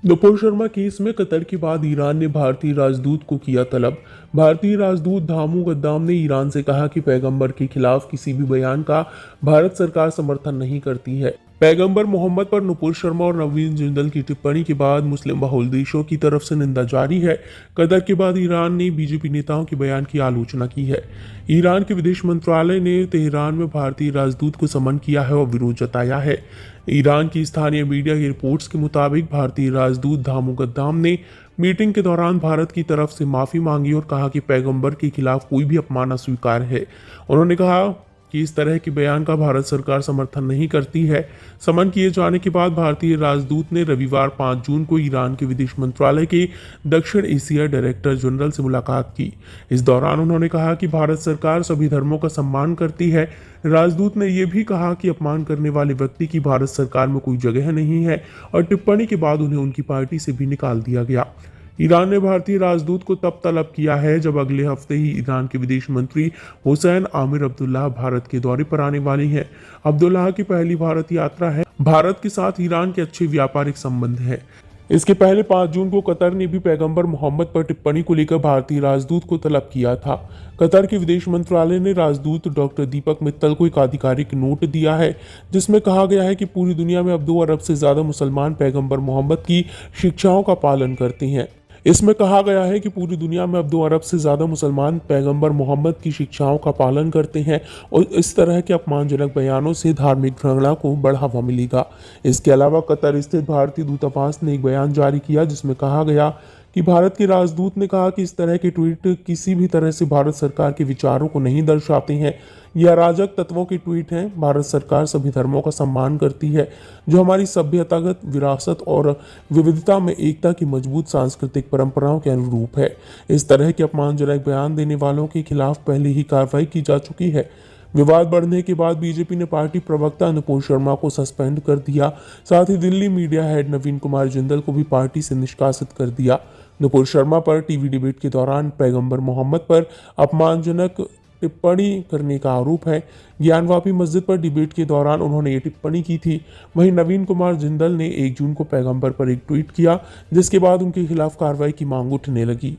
Nupur Sharma case में Qatar के बाद ईरान ने भारतीय राजदूत को किया तलब। भारतीय राजदूत धामू गद्दाम ने ईरान से कहा कि पैगंबर के खिलाफ किसी भी बयान का भारत सरकार समर्थन नहीं करती है। पैगंबर मोहम्मद पर नुपुर शर्मा और नवीन जिंदल की टिप्पणी के बाद मुस्लिम बहुल देशों की तरफ से निंदा जारी है। कतर के बाद ईरान ने बीजेपी नेताओं के बयान की आलोचना की है। ईरान के विदेश मंत्रालय ने तेहरान में भारतीय राजदूत को समन किया है और विरोध जताया है। ईरान की स्थानीय मीडिया की रिपोर्ट्स के मुताबिक भारतीय राजदूत धामू गद्दाम ने मीटिंग के दौरान भारत की तरफ से माफी मांगी और कहा कि पैगंबर के खिलाफ कोई भी अपमान अस्वीकार है। उन्होंने कहा कि इस तरह के बयान का भारत सरकार समर्थन नहीं करती है। समन किए जाने के बाद भारतीय राजदूत ने रविवार 5 जून को ईरान के विदेश मंत्रालय के दक्षिण एशिया डायरेक्टर जनरल से मुलाकात की। इस दौरान उन्होंने कहा कि भारत सरकार सभी धर्मों का सम्मान करती है। राजदूत ने यह भी कहा कि अपमान करने वाले व्यक्ति की भारत सरकार में कोई जगह नहीं है और टिप्पणी के बाद उन्हें उनकी पार्टी से भी निकाल दिया गया। ईरान ने भारतीय राजदूत को तब तलब किया है जब अगले हफ्ते ही ईरान के विदेश मंत्री हुसैन आमिर अब्दुल्लाह भारत के दौरे पर आने वाली हैं। अब्दुल्लाह की पहली भारत यात्रा है। भारत के साथ ईरान के अच्छे व्यापारिक संबंध हैं। इसके पहले 5 जून को कतर ने भी पैगंबर मोहम्मद पर टिप्पणी को लेकर भारतीय राजदूत को तलब किया था। कतर के विदेश मंत्रालय ने राजदूत डॉक्टर दीपक मित्तल को एक आधिकारिक नोट दिया है जिसमें कहा गया है कि पूरी दुनिया में अब 2 अरब से ज्यादा मुसलमान पैगंबर मोहम्मद की शिक्षाओं का पालन करते हैं। इसमें कहा गया है कि पूरी दुनिया में अब 2 अरब से ज़्यादा मुसलमान पैगंबर मोहम्मद की शिक्षाओं का पालन करते हैं और इस तरह के अपमानजनक बयानों से धार्मिक घृणा को बढ़ावा मिलेगा। इसके अलावा कतर स्थित भारतीय दूतावास ने एक बयान जारी किया जिसमें कहा गया कि भारत के राजदूत ने कहा कि इस तरह के ट्वीट किसी भी तरह से भारत सरकार के विचारों को नहीं दर्शाते हैं। यह अराजक तत्वों के ट्वीट हैं। भारत सरकार सभी धर्मों का सम्मान करती है जो हमारी सभ्यतागत विरासत और विविधता में एकता की मजबूत सांस्कृतिक परंपराओं के अनुरूप है। इस तरह के अपमानजनक बयान देने वालों के खिलाफ पहले ही कार्रवाई की जा चुकी है। विवाद बढ़ने के बाद बीजेपी ने पार्टी प्रवक्ता नुपुर शर्मा को सस्पेंड कर दिया। साथ ही दिल्ली मीडिया हेड नवीन कुमार जिंदल को भी पार्टी से निष्कासित कर दिया। नुपुर शर्मा पर टीवी डिबेट के दौरान पैगंबर मोहम्मद पर अपमानजनक टिप्पणी करने का आरोप है। ज्ञानवापी मस्जिद पर डिबेट के दौरान उन्होंने ये टिप्पणी की थी। वहीं नवीन कुमार जिंदल ने 1 जून को पैगंबर पर एक ट्वीट किया जिसके बाद उनके खिलाफ कार्रवाई की मांग उठने लगी।